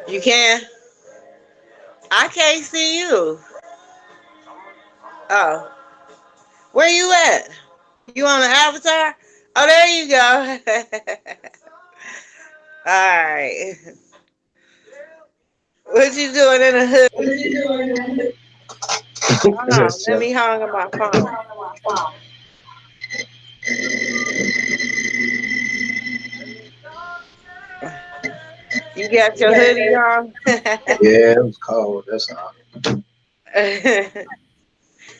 You can? I can't see you. Oh, where you at? You on the avatar? Oh, there you go. All right. What you doing in the hood? Hold on. Just Let me hang up my phone. You got your hoodie on? yeah, it was cold. That's all.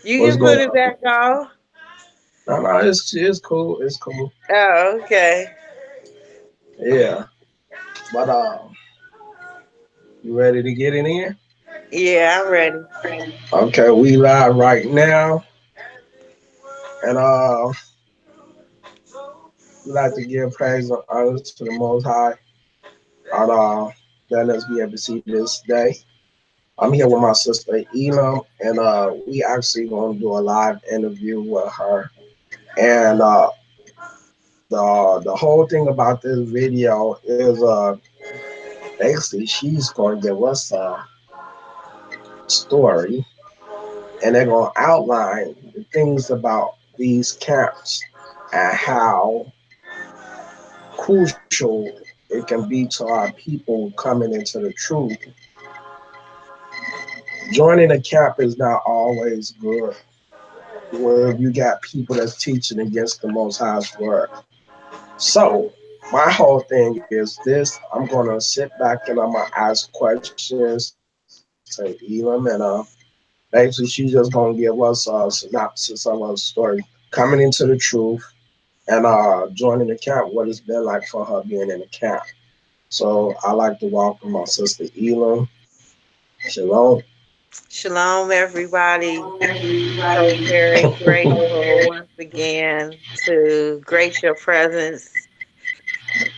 You What's can put going it on? back on. No, no, it's cool. It's cool. Oh, okay. Yeah, but you ready to get in here? Yeah, I'm ready. Okay, we live right now, and we like to give praise and honor to the Most High on letting us be able to see this day. I'm here with my sister Elim, and we actually gonna do a live interview with her. And the whole thing about this video is basically she's gonna give us a story, and they're gonna outline the things about these camps and how crucial it can be to our people coming into the truth. Joining a camp is not always good where you got people that's teaching against the Most High's word. So, my whole thing is this: I'm gonna sit back and I'm gonna ask questions to Elam, and basically she's just gonna give us a synopsis of her story coming into the truth and joining the camp, what it's been like for her being in the camp. So, I like to welcome my sister Elam. Shalom. Shalom, everybody. So very grateful once again to grace your presence,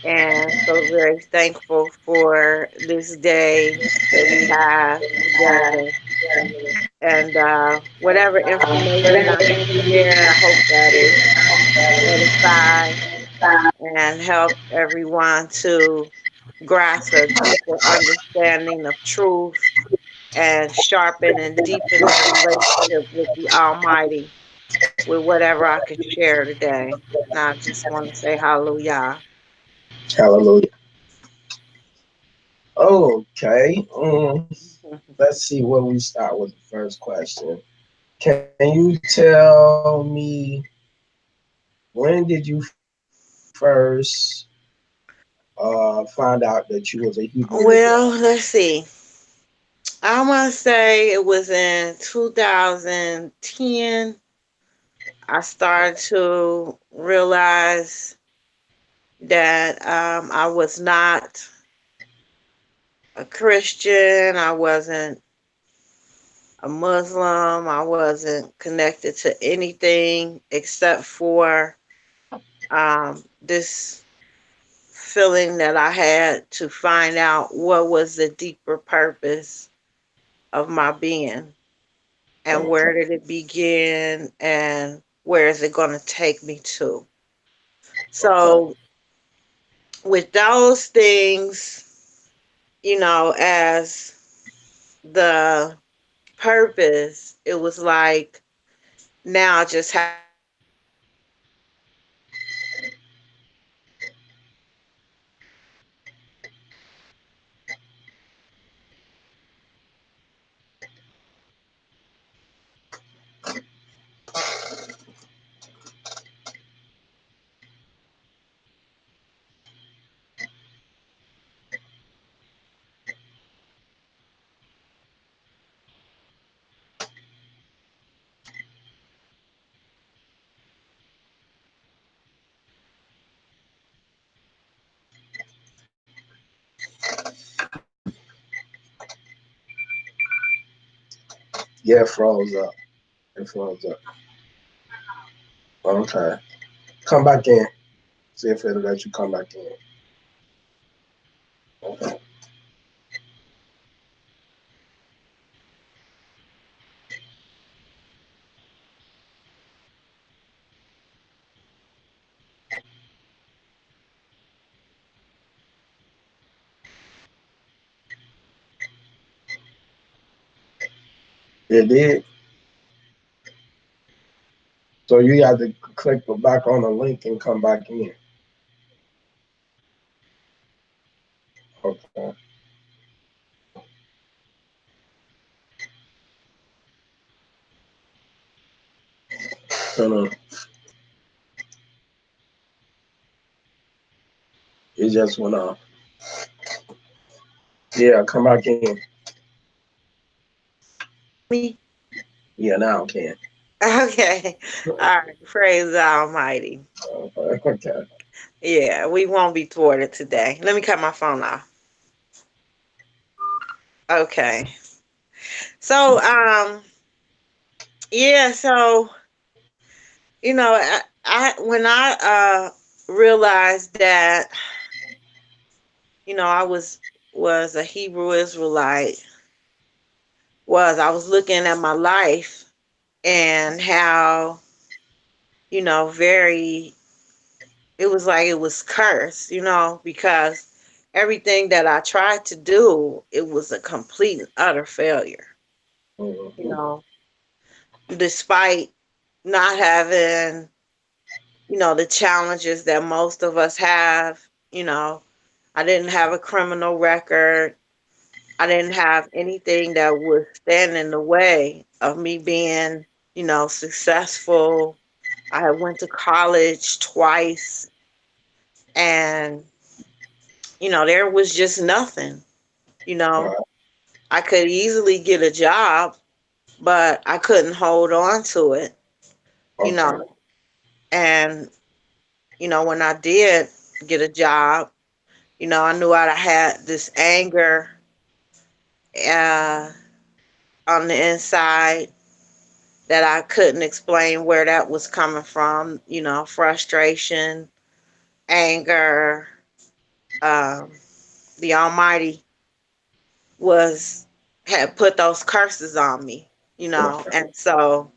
and so very thankful for this day that we have together. And whatever information I share, I hope that it edifies and help everyone to grasp a deeper understanding of truth and sharpen and deepen their relationship with the Almighty with whatever I could share today. And I just want to say hallelujah. Hallelujah. Okay. Let's see where we start with the first question. Can you tell me when did you first find out that you was a Hebrew Israelite? Well, let's see. I want to say it was in 2010. I started to realize that I was not a Christian. I wasn't a Muslim. I wasn't connected to anything except for this feeling that I had to find out what was the deeper purpose of my being and Okay. where did it begin and where is it going to take me to. Okay. So, with those things, as the purpose, it was like now I just have to find out what is the purpose and Yeah, it froze up. It froze up. Okay. Come back in. See if it'll let you come back in. Okay. It did. So you have to click back on the link and come back in. Okay. Uh, it just went off. Yeah, come back in. Me? Yeah, now I can. Okay. All right. Praise the Almighty. Okay. Yeah, we won't be thwarted today. Let me cut my phone off. Okay. So, yeah, so, I when I realized that, I was a Hebrew Israelite, was I was looking at my life and how, very it was like it was cursed, because everything that I tried to do, it was a complete and utter failure. You Mhm. know, despite not having, the challenges that most of us have, I didn't have a criminal record. I didn't have anything that would stand in the way of me being, successful. I had went to college twice, and there was just nothing. You know, Right. I could easily get a job, but I couldn't hold on to it, you Okay. know. And, when I did get a job, I knew I had this anger uh, on the inside that I couldn't explain where that was coming from, frustration, anger. Um, the Almighty was had put those curses on me, Okay. and so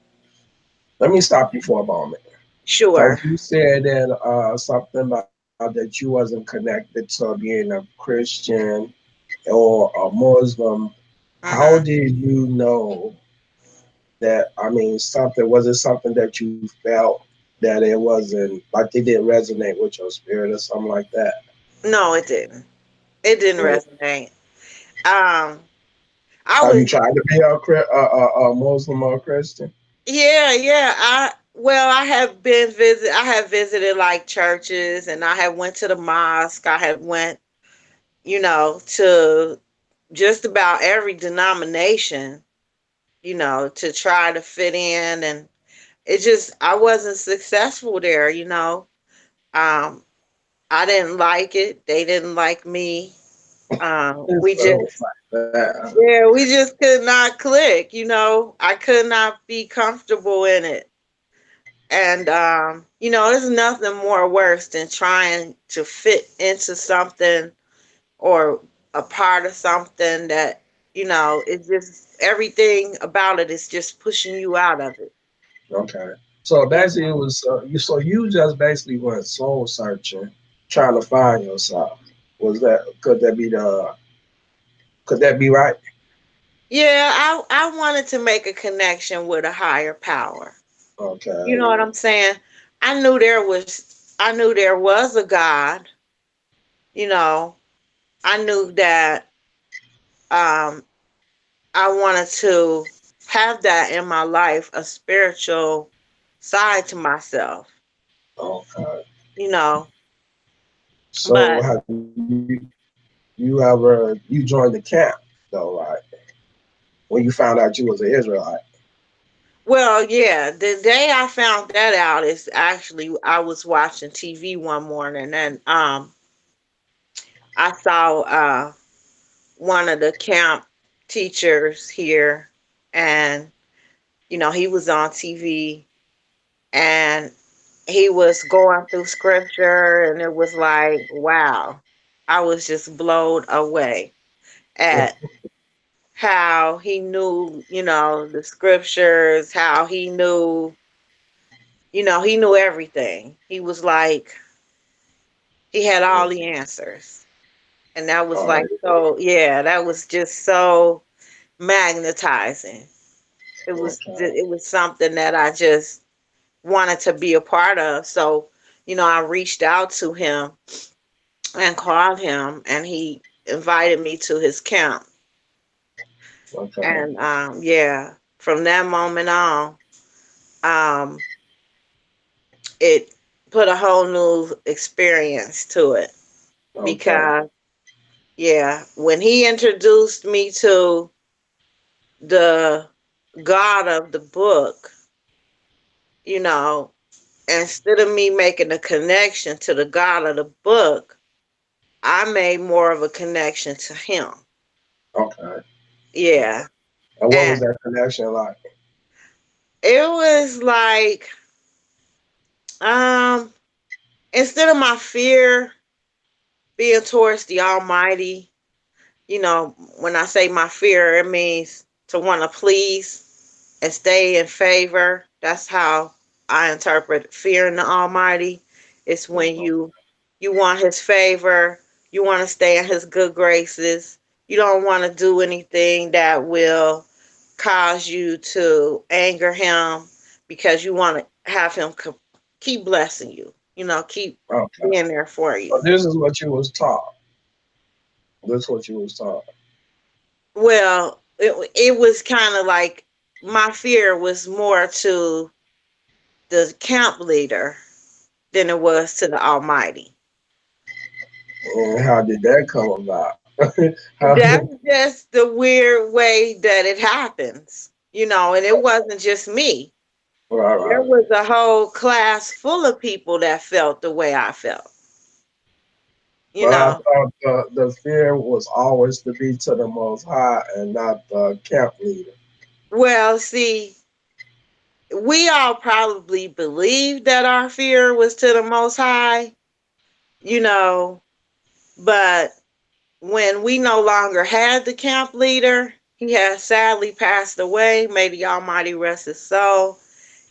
Let me stop you for a moment. sure. Because you said that something about that you wasn't connected to being a Christian or a Muslim. How Hmm. did you know that? I mean, something was it something that you felt that it wasn't like it didn't resonate with your spirit or something like that? No, it didn't. It didn't Mm. resonate. Um, I Have was, you tried to be a Muslim or a Christian? yeah, yeah. I have I have visited like churches, and I have went to the mosque. I have went, to just about every denomination, to try to fit in, and I wasn't successful there. Um, I didn't like it. They didn't like me. We So just like that. Yeah, we just could not click, I could not be comfortable in it. And there's nothing more worse than trying to fit into something or a part of something that, it's just everything about it is just pushing you out of it. Okay. So You basically, it know? was you. So you just basically went soul searching, trying to find yourself. Was that could that be the could that be right? Yeah, I wanted to make a connection with a higher power. You Okay. know what I'm saying? I knew there was a God, you know. I knew that um I wanted to have that in my life, a spiritual side to myself, Okay. you know. So But have you ever you joined the camp though, right? When you found out you was an Israelite. well, yeah, the day I found that out is actually I was watching TV one morning, and I saw one of the camp teachers here, and he was on TV, and he was going through scripture, and it was like, wow. I was just blown away at how he knew, the scriptures, how he knew everything. He was like, he had all the answers. And that was All like, right. so, yeah, that was just so magnetizing. Okay. it was something that I just wanted to be a part of. So, I reached out to him and called him, and he invited me to his camp. Okay. And yeah, from that moment on, um, it put a whole new experience to it Okay. because yeah, when he introduced me to the God of the book, you know, instead of me making a connection to the God of the book, I made more of a connection to him. Okay. Yeah. And what was And that connection like? it was like, um, instead of my fear being towards the Almighty, when I say my fear, it means to want to please and stay in favor. That's how I interpret fearing the Almighty. It's when Mhm. you want His favor, you want to stay in His good graces. You don't want to do anything that will cause you to anger Him because you want to have Him keep blessing you. Keep Okay. being there for So you. this is what you was taught. This is what you was taught. Well, it was kind of like my fear was more to the camp leader than it was to the Almighty. And how did that come about? How, That's just the weird way that it happens, and it wasn't just me. right, There right. was a whole class full of people that felt the way I felt, you But I know. thought the fear was always to be to the Most High and not the camp leader. Well, see, we all probably believed that our fear was to the Most High, you know, but when we no longer had the camp leader, he had sadly passed away. May the Almighty rest his soul.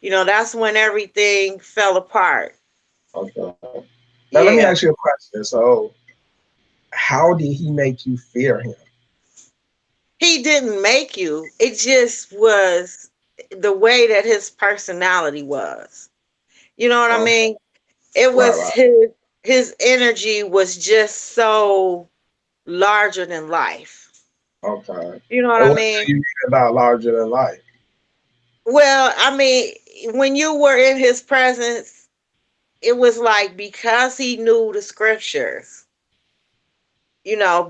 That's when everything fell apart. Okay. Now let me ask Yeah. you a question. So, how did he make you fear him? He didn't make you. It just was the way that his personality was. You know what I Okay. mean? It Right, was right. his energy was just so larger than life. Okay. You know what And I what mean? do you mean about larger than life? Well, I mean, when you were in his presence, it was like because he knew the scriptures,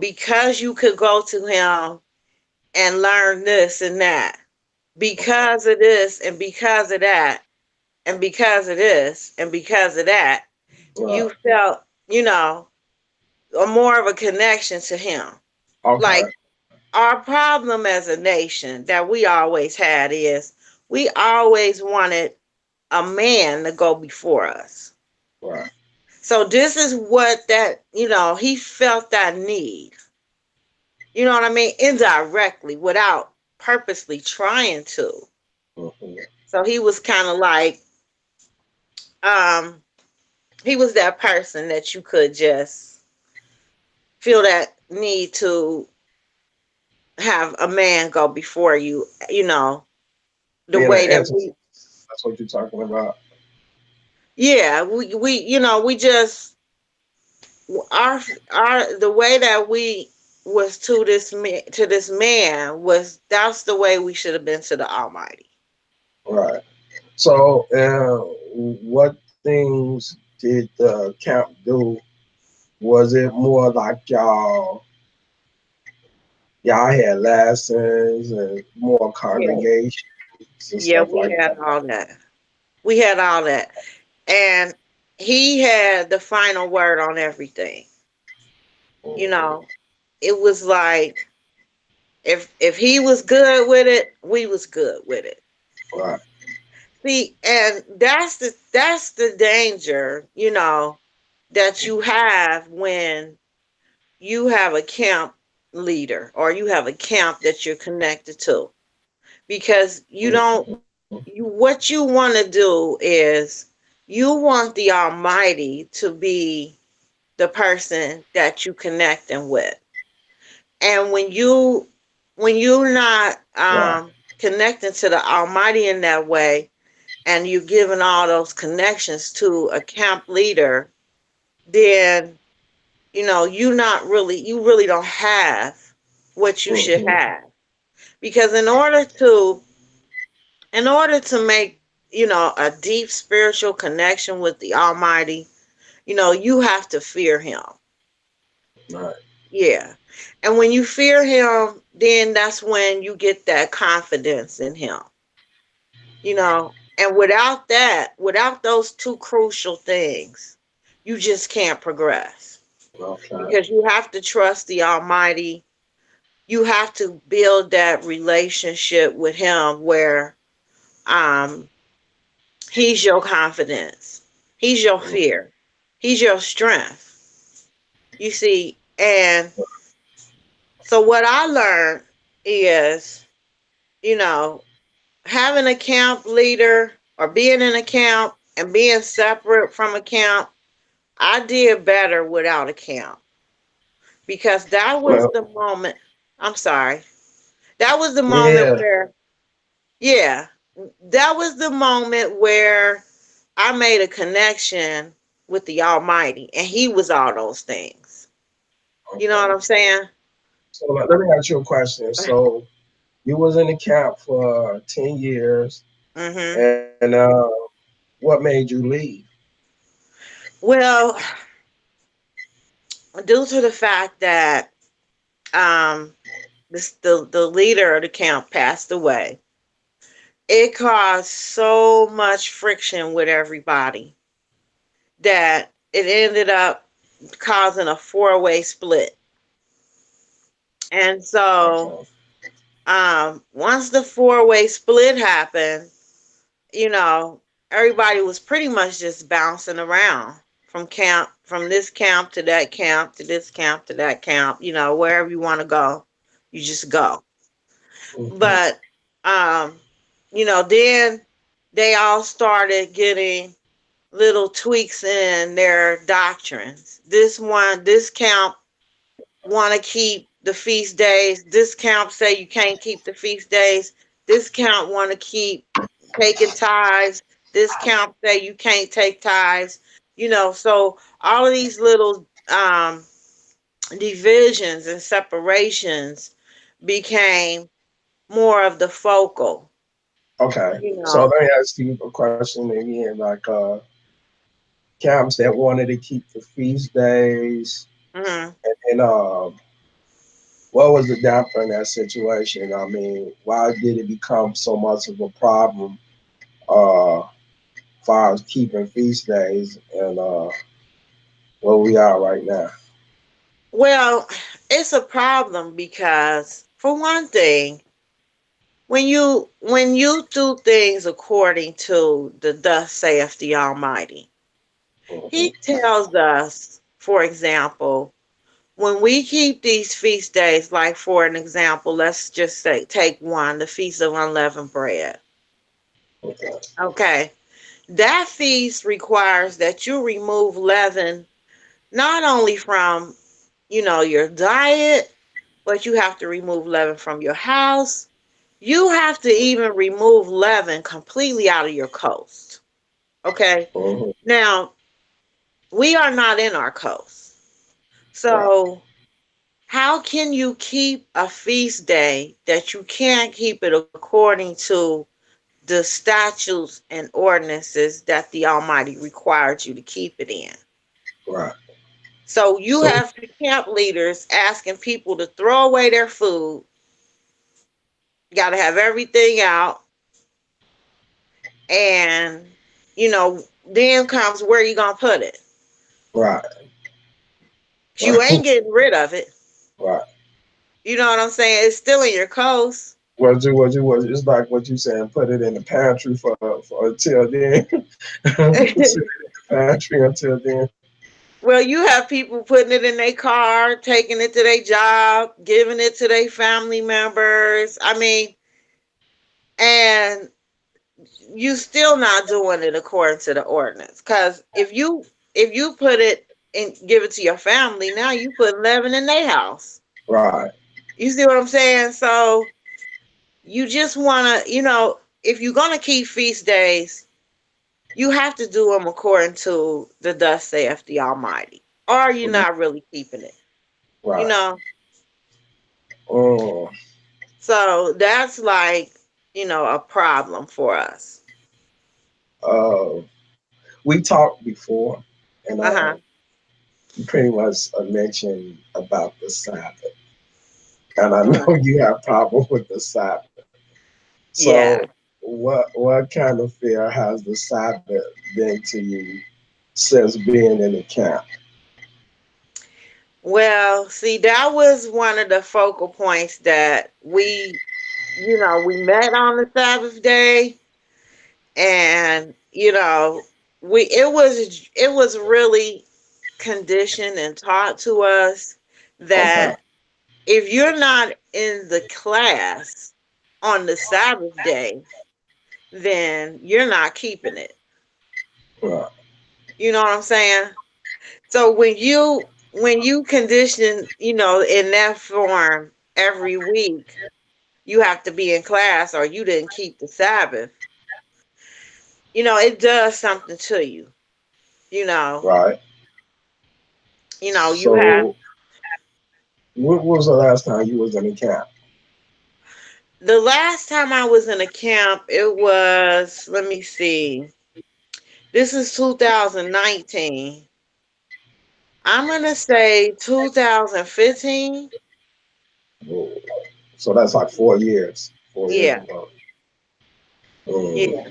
because you could go to him and learn this and that, because of this and because of that, and because of this and because of that, you Right. felt, a more of a connection to him. Okay. Like our problem as a nation that we always had is we always wanted a man to go before us. Right. So this is what that, he felt that need. You know what I mean? Indirectly, without purposely trying to. Hmm. So he was kind of like, um, he was that person that you could just feel that need to have a man go before you, the Being an way that entity. That's what you're talking about. yeah, we just, our the way that we was to this man was that's the way we should have been to the Almighty. Right. So, what things did the camp do? Was it more like y'all had lessons and more Yeah, congregations and yeah, stuff we like had all that. We had all that, and he had the final word on everything. that? You know, it was like if he was good with it, we was good with it. Right. See, and that's the danger, that you have when you have a camp leader or you have a camp that you're connected to, because you don't Mhm. you what you want to do is you want the Almighty to be the person that you connecting with. And when you're not Right. connecting to the Almighty in that way, and you giving all those connections to a camp leader, then you really don't have what you should Mm-hmm. have. Because in order to make, a deep spiritual connection with the Almighty, you have to fear him. Right. Yeah. And when you fear him, then that's when you get that confidence in him. And without those two crucial things, you just can't progress. Okay. Because you have to trust the Almighty. You have to build that relationship with him where um he's your confidence. He's your fear. He's your strength. You see, and so what I learned is, you know, having a camp leader or being in a camp and being separate from a camp, I did better without a camp because that was Well, the moment. I'm sorry. That was the moment yeah. where, yeah, that was the moment where I made a connection with the Almighty, and He was all those things. You know what Okay. I'm saying? So let me ask you a question. So you was in the camp for 10 years, hmm and what made you leave? Well, due to the fact that um, the leader of the camp passed away, it caused so much friction with everybody that it ended up causing a four-way split. And so, Okay. once the four-way split happened, you know, everybody was pretty much just bouncing around from this camp to that camp to this camp to that camp, wherever you want to go, you just go. Mm-hmm. But, um, then they all started getting little tweaks in their doctrines. This camp want to keep the feast days. This camp say you can't keep the feast days. This camp want to keep taking tithes. This camp say you can't take tithes. So all of these little divisions and separations became more of the focal. Okay. You So know. let me ask you a question again. Like camps that wanted to keep the feast days, hmm and what was the damper in that situation? I mean, why did it become so much of a problem? Far as keeping feast days and where we are right now. Well, it's a problem because, for one thing, when you do things according to the thus saith the Almighty, He Hmm. tells us, for example, when we keep these feast days, like for an example, let's just say take one, the Feast of Unleavened Bread. Okay. Okay. That feast requires that you remove leaven not only from, your diet, but you have to remove leaven from your house. You have to even remove leaven completely out of your coast. Okay. Hmm. Now, we are not in our coast. Right. So, how can you keep a feast day that you can't keep it according to the statutes and ordinances that the Almighty required you to keep it in? Right. So, you So have camp leaders asking people to throw away their food. You got to have everything out. And, then comes where you going to put it. right. You Right. ain't getting rid of it. Right. You know what I'm saying? It's still in your coast. What you it's like what you saying, put it in the pantry for until then. Sit in the pantry until then. Well, you have people putting it in their car, taking it to their job, giving it to their family members. I mean, and you still not doing it according to the ordinance. Because if you put it and give it to your family, now you put leaven in their house. Right. You see what I'm saying? So you just want to, if you're going to keep feast days, you have to do them according to the thus saith the Almighty, or you're Mhm. not really keeping it, you Right. know? Mm. So that's like, a problem for us. Uh, we talked before, and Uh-huh. you pretty much mentioned about the Sabbath, and I Mm. know you have problem with the Sabbath. Yeah. So, what kind of fear has the Sabbath been to you since being in the camp? Well, see, that was one of the focal points that we met on the Sabbath day, and it was really conditioned and taught to us Okay. that if you're not in the class on the Sabbath day, then you're not keeping it. Right. You know what I'm saying? So when you condition, in that form every week, you have to be in class or you didn't keep the Sabbath. It does something to you. You know, Right. you have So, when was the last time you was in the camp? the last time I was in a camp, it was, let me see. This is 2019. I'm going to say 2015. Oh, so that's like 4 years. 4 years Yeah. ago. Mm. Yeah.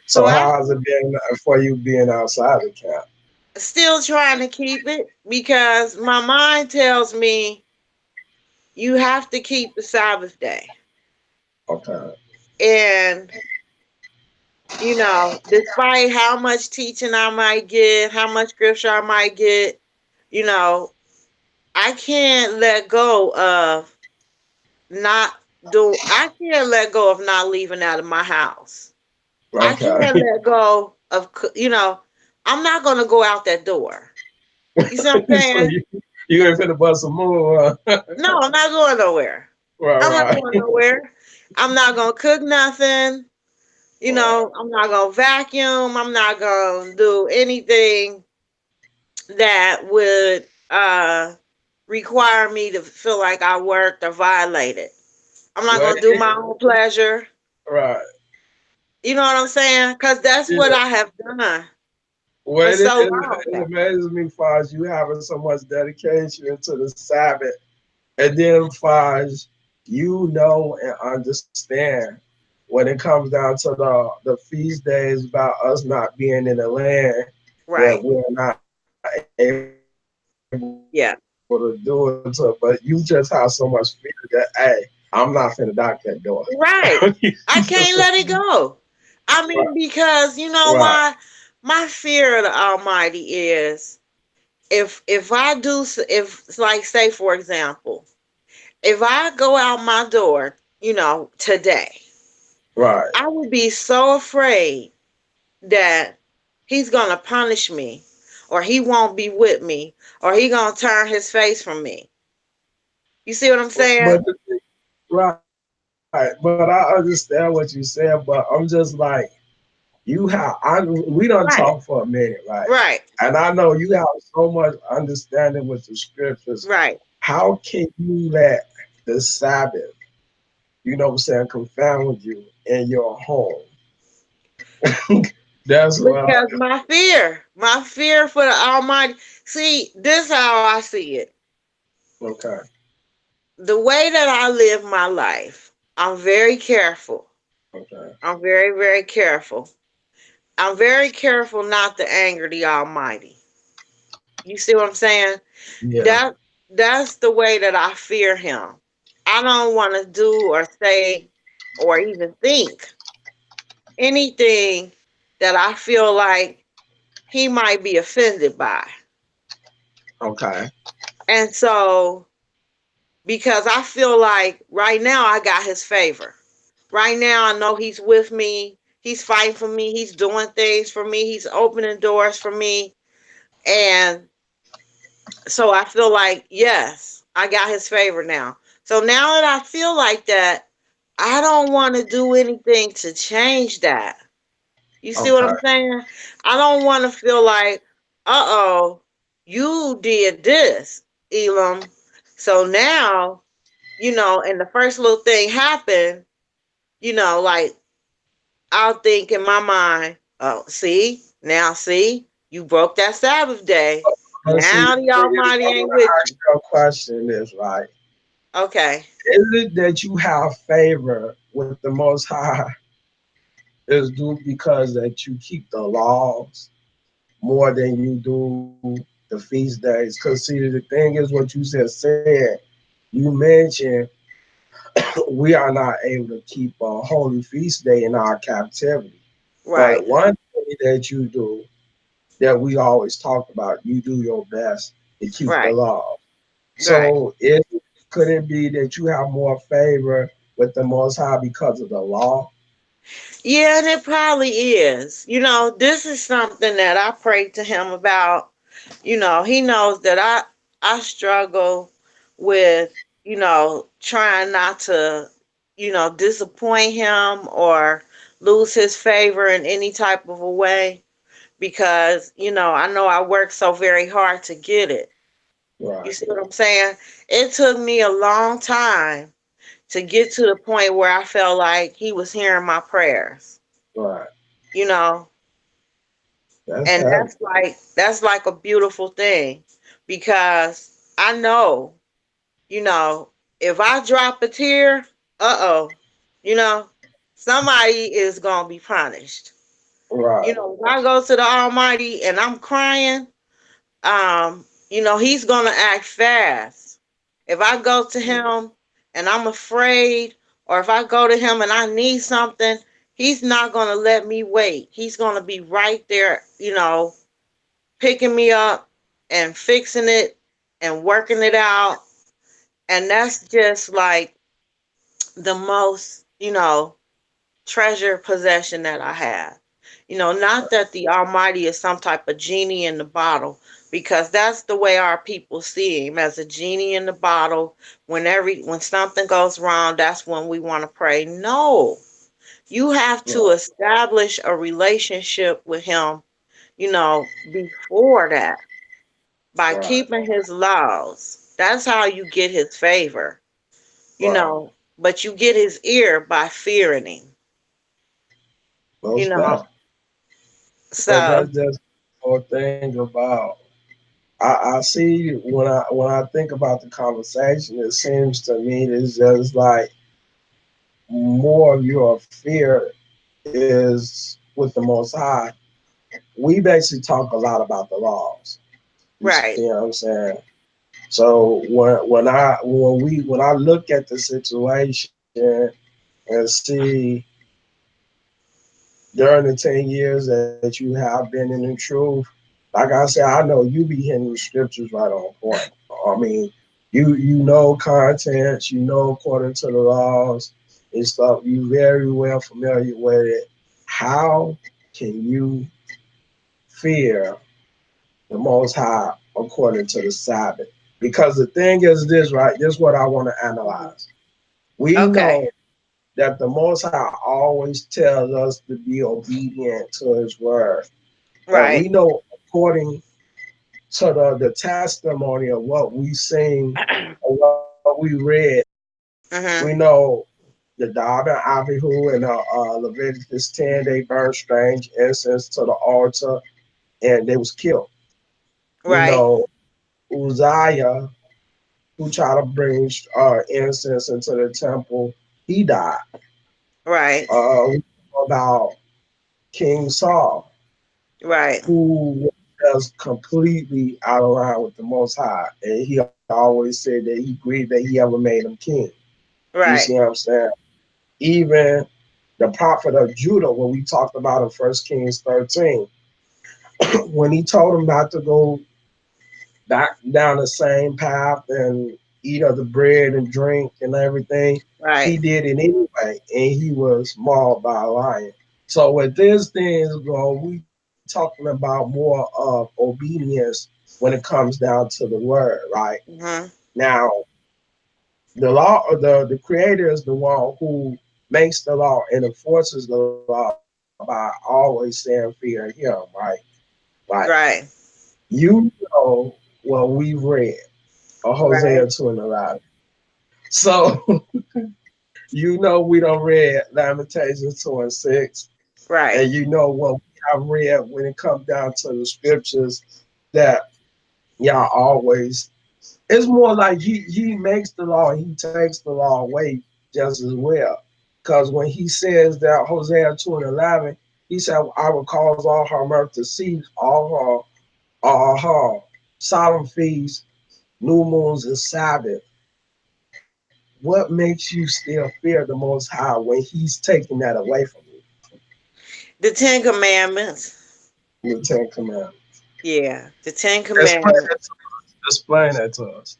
So So I how has it been for you being outside the camp? still trying to keep it because my mind tells me you have to keep the Sabbath day. Okay. And, despite how much teaching I might get, how much scripture I might get, you know, I can't let go of not I can't let go of not leaving out of my house. I can't Okay. let go of, I'm not going to go out that door. You see what I'm So saying? you ain't finna bust a move, No, I'm not going nowhere. right, I'm not right, going nowhere. I'm not going to cook nothing. right. I'm not going to vacuum. I'm not going to do anything that would require me to feel like I worked or violated. I'm not Well, going to do my own pleasure. right. You know what I'm saying? Because that's what Yeah. I have done for Well, so long it now. amazes me, Faz, you having so much dedication to the Sabbath, and then Faz, you know and understand when it comes down to the feast days about us not being in the land that Right. we're not able to do it to, but you just have so Yeah. much fear that, hey, I'm not finna knock that door. Right. I can't let it go. I Right, mean, because you know right, why? My fear of the Almighty is if I do if like say for example, if I go out my door, today, right. I would be so afraid that he's gonna punish me, or he won't be with me, or he gonna turn his face from me. You see what I'm saying? But right, but I understand what you said. But I'm just like, we done talk for Right. a minute, right? Right. And I know you have so much understanding with the scriptures. Right. How can you let the Sabbath, you know what I'm saying, confound you in your home? That's what Because my fear for the Almighty. See, this how I see it. okay, The way that I live my life, I'm very careful. okay. I'm very, very careful. I'm very careful not to anger the Almighty. You see what I'm saying? Yeah, That's the way that I fear him. I don't want to do or say or even think anything that I feel like he might be offended by. okay. And so, because I feel like right now I got his favor. Right now I know he's with me. He's fighting for me. He's doing things for me. He's opening doors for me. And so I feel like, yes, I got his favor now. So now that I feel like that, I don't want to do anything to change that. You see what Okay. I'm saying? I don't want to feel like, uh-oh, you did this, Elam. So now, and the first little thing happened, like I'll think in my mind, oh, see, you broke that Sabbath day. Let's see. Now the Almighty I'm ain't gonna with ask you. you a question. Is right. Okay. Is it that you have favor with the Most High is due because that you keep the laws more than you do the feast days? Because see, the thing is, what you just said, you mentioned we are not able to keep a holy feast day in our captivity. Right. But one thing that you do that we always talk about, you do your best to keep the Right. law. Right. So could it be that you have more favor with the Most High because of the law? Yeah, and it probably is. This is something that I prayed to him about. He knows that I struggle with, trying not to, disappoint him or lose his favor in any type of a way because, I know I worked so very hard to get it. You Right, see what I'm saying? It took me a long time to get to the point where I felt like he was hearing my prayers, right. you know, That's and heavy. that's like a beautiful thing because I know, you know, if I drop a tear, uh-oh, you know, somebody is going to be punished. Right, If I go to the Almighty and I'm crying, he's gonna act fast. If I go to him and I'm afraid, or if I go to him and I need something, he's not gonna let me wait. He's gonna be right there, picking me up and fixing it and working it out. And that's just like the most, treasure possession that I have. Not that the Almighty is some type of genie in the bottle, because that's the way our people see him, as a genie in the bottle. When something goes wrong, that's when we want to pray. No, you have to right, establish a relationship with him, before that, by right, keeping his laws. That's how you get his favor, right. but you get his ear by fearing him, you Most know. definitely. But So, that's just the whole thing about. I see when I think about the conversation, it seems to me it's just like more of your fear is with the Most High. We basically talk a lot about the laws. You see right. what I'm saying? So when I look at the situation and see during the 10 years that you have been in the truth, like I said, I know you be hitting the scriptures right on point. I mean, you know contents, you know according to the laws and stuff. You very well familiar with it. How can you fear the Most High according to the Sabbath? Because the thing is this, right? This is what I want to Mhm. analyze. We Okay. know that the Most High always tells us to be obedient to His word, and Right. we know according to the testimony of what we sing or what we read, we Mhm. know the Dab and Abihu and Leviticus 10, they burned strange incense to the altar and they was killed. We Right. know Uzziah, who tried to bring incense into the temple, he died. Right. We know about King Saul, Right. who was completely out of line with the Most High, and he always said that he agreed that he ever made him king. You see Right. what I'm saying? Even the prophet of Judah, when we talked about in First Kings 13, when he told him not to go back down the same path and eat of the bread and drink and everything, he Right. did it anyway, and he was mauled by a lion. So with this things go, we talking about more of obedience when it comes down to the word, right? Mhm. Now, the law, the creator is the one who makes the law and enforces the law by always saying fear him, right? Like Right. you know what we read of Hosea Right. 2 and 11. So you know we don't read Lamentations 2 and 6. Right. And you know what we have read when it comes down to the scriptures that y'all always, it's more like he makes the law, he takes the law away just as well. Because when he says that Hosea 2 and 11, he said, I will cause all her mirth to cease, all her solemn feasts, new moons, and Sabbath. What makes you still fear the Most High when he's taking that away from you? The Ten Commandments. The Ten Commandments. Yeah, the Ten Explain Commandments. that to, explain that to us.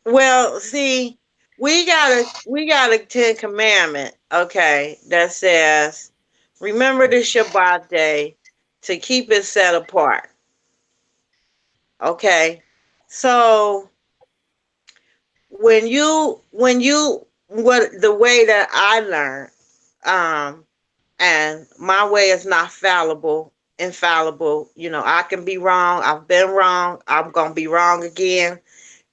Well, see, we got a Ten Commandment, okay, that says, remember the Shabbat day to keep it set apart. Okay. So when you what the way that I learned, um, and my way is not fallible, infallible. I can be wrong. I've been wrong. I'm gonna be wrong again,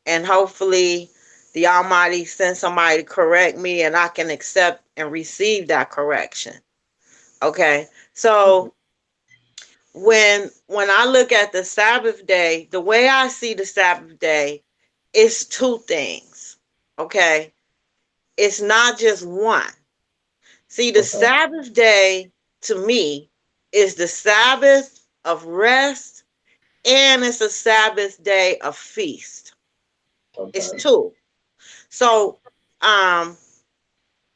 and hopefully, the Almighty sends somebody to correct me, and I can accept and receive that correction. Okay, so when I look at the Sabbath day, the way I see the Sabbath day is two things. Okay, it's not just one. See, the Okay. Sabbath day to me is the Sabbath of rest, and it's a Sabbath day of feast. It's Okay. two. So, um,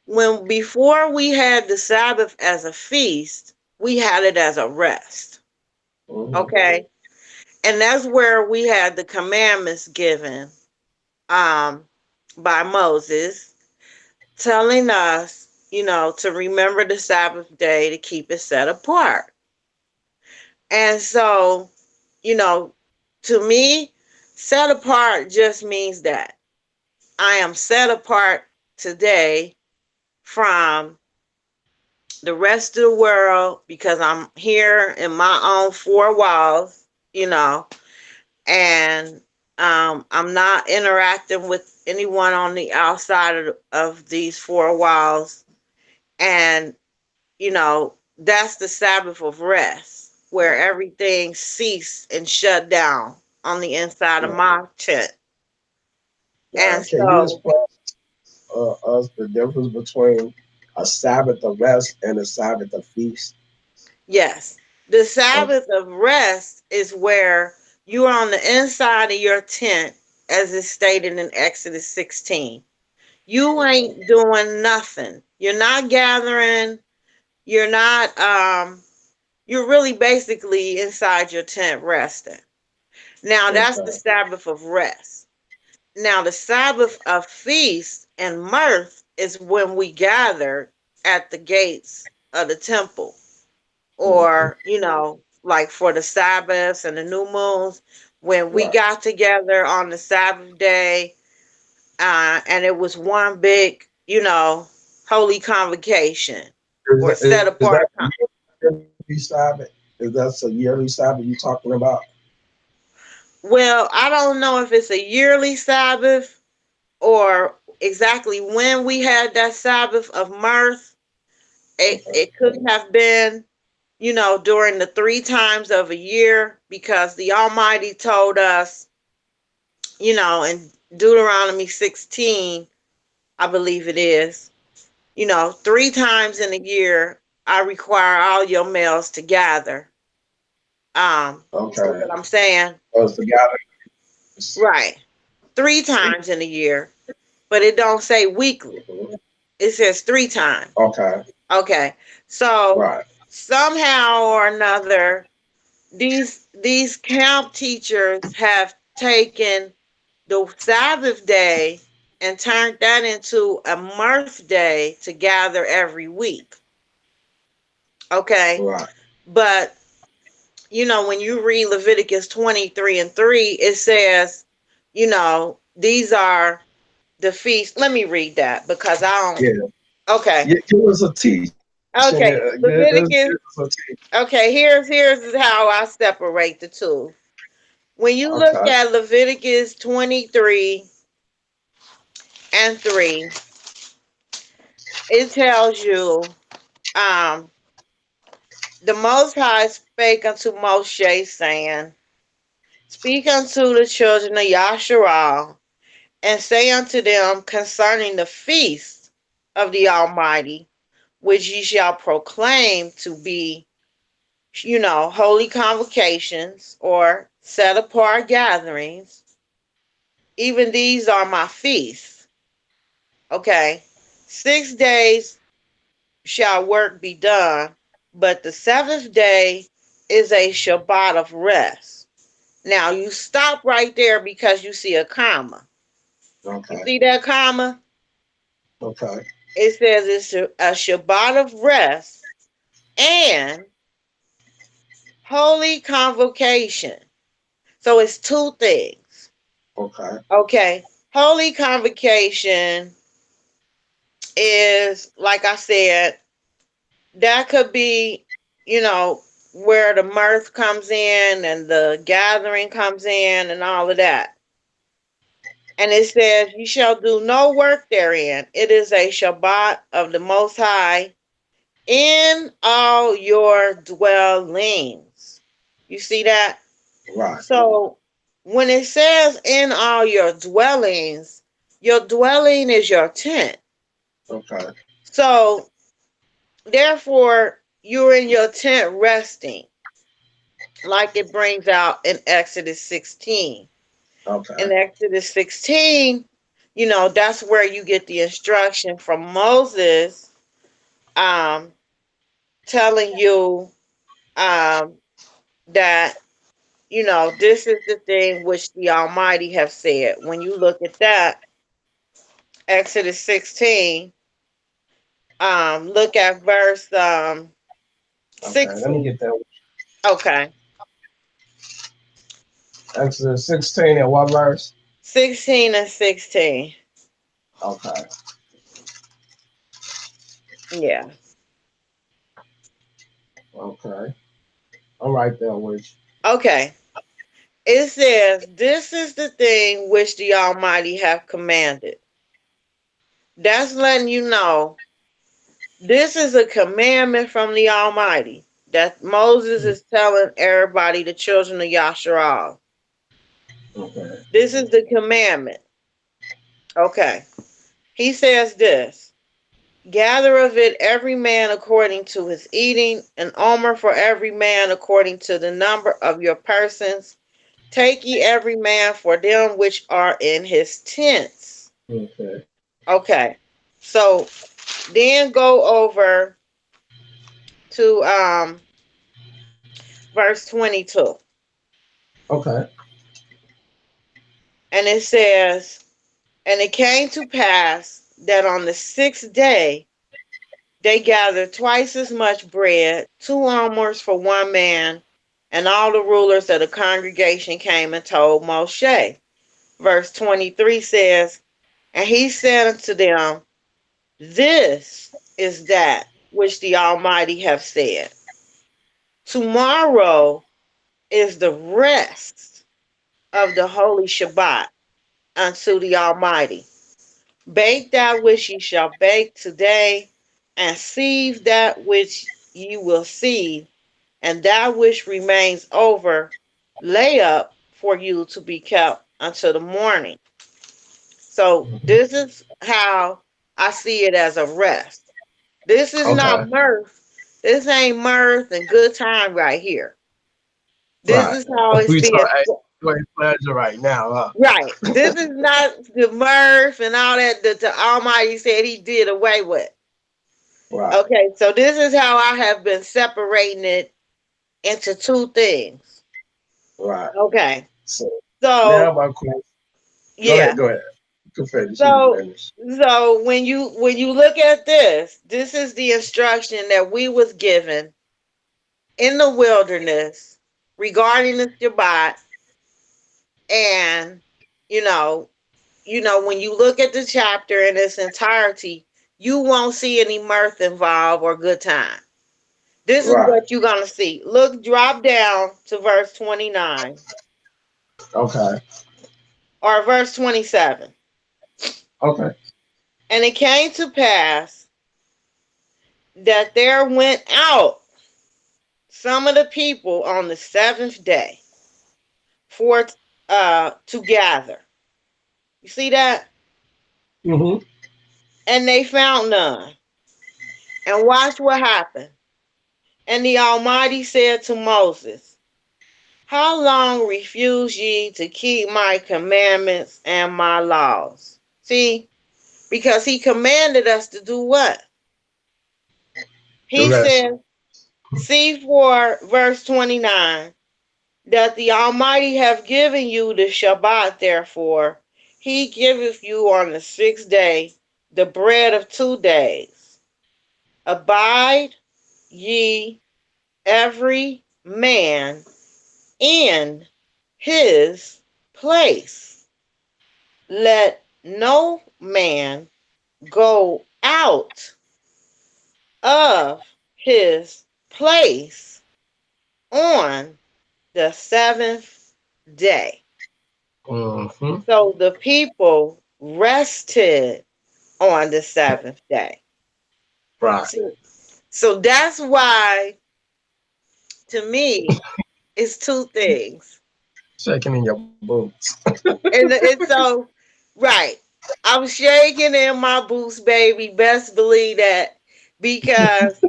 when before we had the Sabbath as a feast, we had it as a rest. Mm-hmm. Okay, and that's where we had the commandments given, um, by Moses, telling us, to remember the Sabbath day to keep it set apart. And so, you know, to me, set apart just means that I am set apart today from the rest of the world because I'm here in my own four walls, you know, and I'm not interacting with anyone on the outside of these four walls. And, that's the Sabbath of rest where everything ceased and shut down on the inside of Right. my tent. And Right. Can you so, explain us the difference between a Sabbath of rest and a Sabbath of feast? yes, the Okay. Sabbath of rest is where you are on the inside of your tent, as is stated in Exodus 16. You Okay. ain't doing nothing. You're not gathering. You're not, you're really basically inside your tent resting. Now, that's the Okay. Sabbath of rest. Now, the Sabbath of feast and mirth is when we gather at the gates of the temple, Mm-hmm. or, like for the Sabbaths and the new moons, when we Right. got together on the Sabbath day, and it was one big, holy convocation or set Is that apart. a yearly Sabbath? Is that a yearly Sabbath you talking about? Well, I don't know if it's a yearly Sabbath or exactly when we had that Sabbath of mirth. It, Okay. it could have been, during the three times of a year because the Almighty told us, in Deuteronomy 16, I believe it is, three times in a year, I require all your males to gather. See Okay. what I'm saying? Those the gatherings. Right. Three times in a year, but it don't say weekly. Mhm. It says three times. Okay. Okay. So Right. somehow or another, these camp teachers have taken the Sabbath day and turned that into a mirth day to gather every week. Okay. Right. But when you read Leviticus 23 and 3, it says, these are the feasts. Let me read that because I don't Yeah. Okay. Give us a teaching. Okay. Give us Leviticus. a teaching. Okay, here's how I separate the two. When you Okay. look at Leviticus 23 and 3, it tells you, um, the Most High spake unto Moshe, saying, Speak unto the children of Yasharal, and say unto them concerning the feast of the Almighty, which ye shall proclaim to be, holy convocations or set apart gatherings. Even these are my feasts. Okay. 6 days shall work be done, but the seventh day is a Shabbat of rest. Now you stop right there because you see a comma. You Okay. see that comma? Okay. It says it's a Shabbat of rest and holy convocation. So it's two things. Okay. Okay. Holy convocation is, like I said, that could be, where the mirth comes in and the gathering comes in and all of that. And it says, You shall do no work therein. It is a Shabbat of the Most High in all your dwellings. You see that? Right. So when it says in all your dwelling is your tent. Okay. So therefore, you're in your tent resting, like it brings out in Exodus 16. Okay. In Exodus 16, that's where you get the instruction from Moses, um, telling you, um, that, this is the thing which the Almighty have said. When you look at that, Exodus 16, look at verse Okay. Let me 16. get that. Okay. Exodus 16 and what verse? 16 and 16. Okay. Yeah. Okay. I'm right there with you. Okay. It says, This is the thing which the Almighty have commanded. That's letting you know this is a commandment from the Almighty that Moses is telling everybody, the children of Yasharal. Okay. This is the commandment. Okay. He says this: Gather of it every man according to his eating, an omer for every man according to the number of your persons. Take ye every man for them which are in his tents. Okay. Okay. So then go over to verse 22. Okay. And it says, And it came to pass that on the sixth day they gathered twice as much bread, 2 omers for one man, and all the rulers of the congregation came and told Moshe. Verse 23 says, And he said unto them, This is that which the Almighty hath said. Tomorrow is the rest of the holy Shabbat unto the Almighty. Bake that which ye shall bake today, and sieve that which ye will sieve, and that which remains over, lay up for you to be kept until the morning. So this is how I see it as a rest. This is not Okay. mirth. This ain't mirth and good time right here. This Right. is how it's We being. talk great pleasure right now, huh? Right. This is not the mirth and all that that the Almighty said he did away with. Right. Okay, so this is how I have been separating it into two things. Right. Okay. So now So my question. Go ahead. yeah. Go ahead. You can finish. You can So finish. when you look at this, this is the instruction that we was given in the wilderness regarding the Shabbat. And you know, when you look at the chapter in its entirety, you won't see any mirth involved or good time. This is Right. what you're going to see. Look, drop down to verse 29 Okay. or verse 27. Okay. And it came to pass that there went out some of the people on the seventh day for to gather. You see that? Mm-hmm. And they found none. And watch what happened. And the Almighty said to Moses, how long refuse ye to keep my commandments and my laws? See, because he commanded us to do what? The He rest. said, see for verse 29, that the Almighty have given you the Shabbat, therefore, he giveth you on the sixth day the bread of 2 days. Abide ye every man in his place. Let no man go out of his place on the seventh day. Mm-hmm. So the people rested on the seventh day. Right. So that's why, to me, it's two things. Shaking in your boots. And it's so, right. I'm shaking in my boots, baby. Best believe that. Because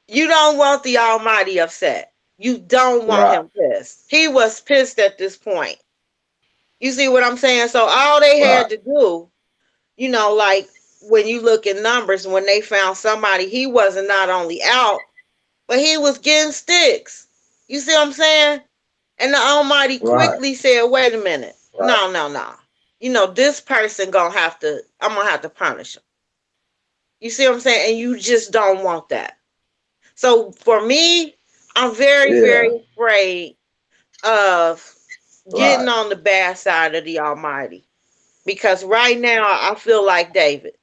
you don't want the Almighty upset. You don't want Right. him pissed. He was pissed at this point. You see what I'm saying? So all they Right. had to do, like when you look at numbers, when they found somebody, he wasn't not only out, but he was getting sticks. You see what I'm saying? And the Almighty Right. quickly said, wait a minute. Right. No, no, no. This person I'm gonna have to punish him. You see what I'm saying? And you just don't want that. So for me, I'm very, Yeah. very afraid of Right. getting on the bad side of the Almighty. Because right now I feel like David.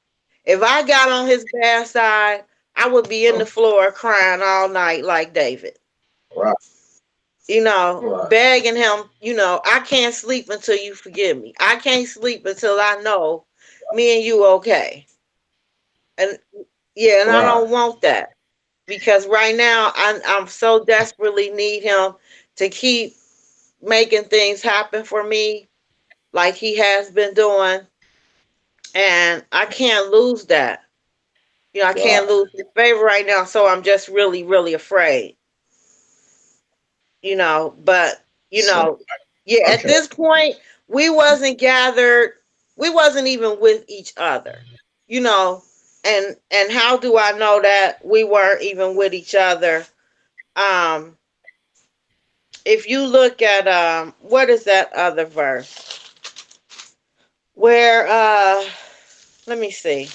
If I got on his bad side, I would be in the floor crying all night like David. Right. Right. Begging him, I can't sleep until you forgive me. I can't sleep until I know me and you okay. And yeah, and I Right. don't want that because right now I'm so desperately need him to keep making things happen for me like he has been doing, and I can't lose that. I Right. can't lose his favor right now, so I'm just really, really afraid. But you So know, yeah, at okay. this point we wasn't gathered, we wasn't even with each other. You know, and how do I know that we weren't even with each other? Um, if you look at what is that other verse? Where let me see.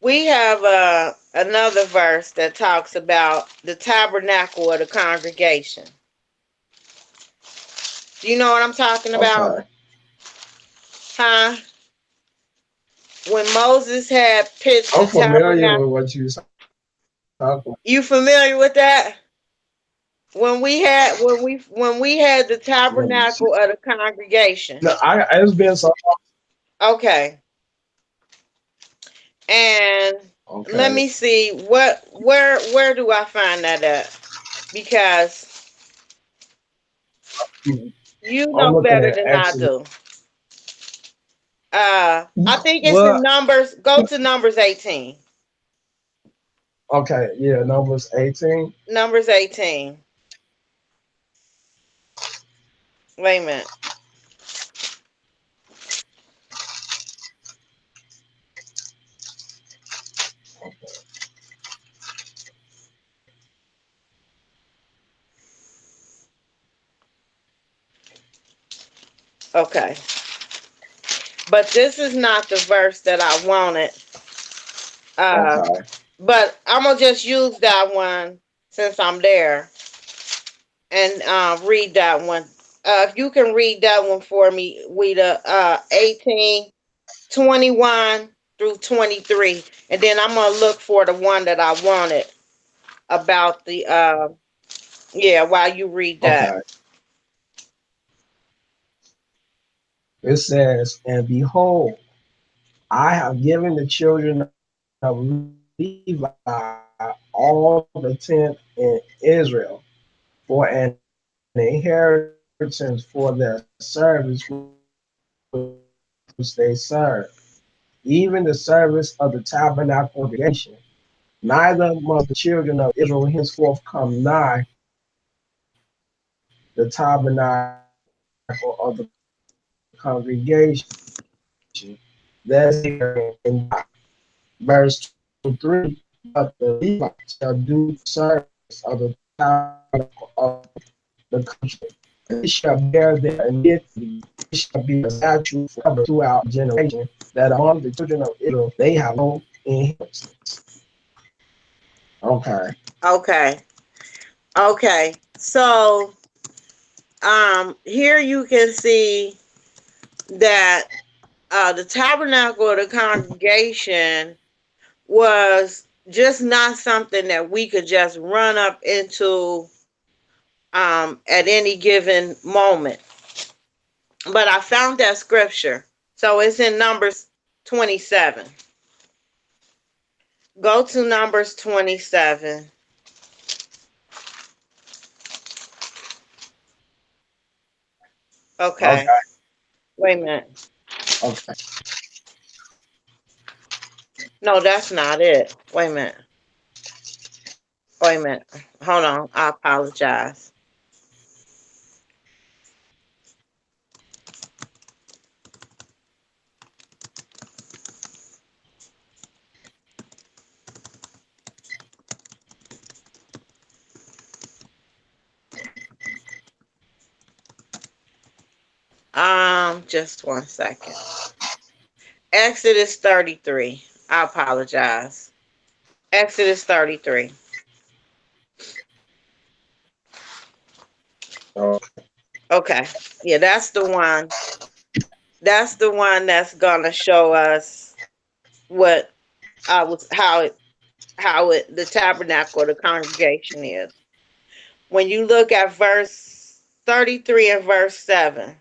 We have another verse that talks about the tabernacle of the congregation. Do you know what I'm talking about? Okay. Huh? When Moses had pitched the I'm familiar with tabernacle. what you talking You familiar with that? When we had the about. Let me see. tabernacle of the congregation. No, it's been so Okay. And let okay. me see where do I find that at? Because you I'm know looking better at than I Exodus. do. I think it's Well, in Numbers. Go to Numbers 18. okay, yeah, Numbers 18. Numbers 18. Wait a minute. Okay. But this is not the verse that I wanted. Uh, Okay. but I'm gonna just use that one since I'm there and read that one. If you can read that one for me, Weta, 18, 21. through 23, and then I'm gonna look for the one that I wanted about the yeah. While you read that, Okay. It says, and behold, I have given the children of Levi all the tenth in Israel for an inheritance for their service which they serve, even the service of the tabernacle of the congregation. Neither must the children of Israel henceforth come nigh the tabernacle of the congregation, lest they perish and die. Verse 23, but the Levites shall do the service of the tabernacle of the congregation, and they shall bear their iniquity. It shall be a statute forever throughout generation, that among the children of Israel they have no inheritance. Okay. okay, okay. So here you can see that the tabernacle of the congregation was just not something that we could just run up into at any given moment. But I found that scripture. So it's in Numbers 27. Go to Numbers 27. Okay. Okay. Wait a minute. Okay. No, that's not it. Wait a minute. Wait a minute. Hold on. I apologize. Just 1 second. Exodus 33. I apologize. Exodus 33. Okay. Yeah, that's the one. That's the one that's gonna show us what I was how it the tabernacle or the congregation is. When you look at verse 33 and verse 7,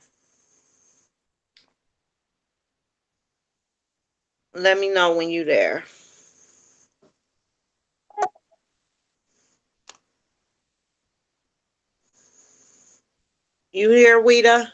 let me know when you there. You here, Weta?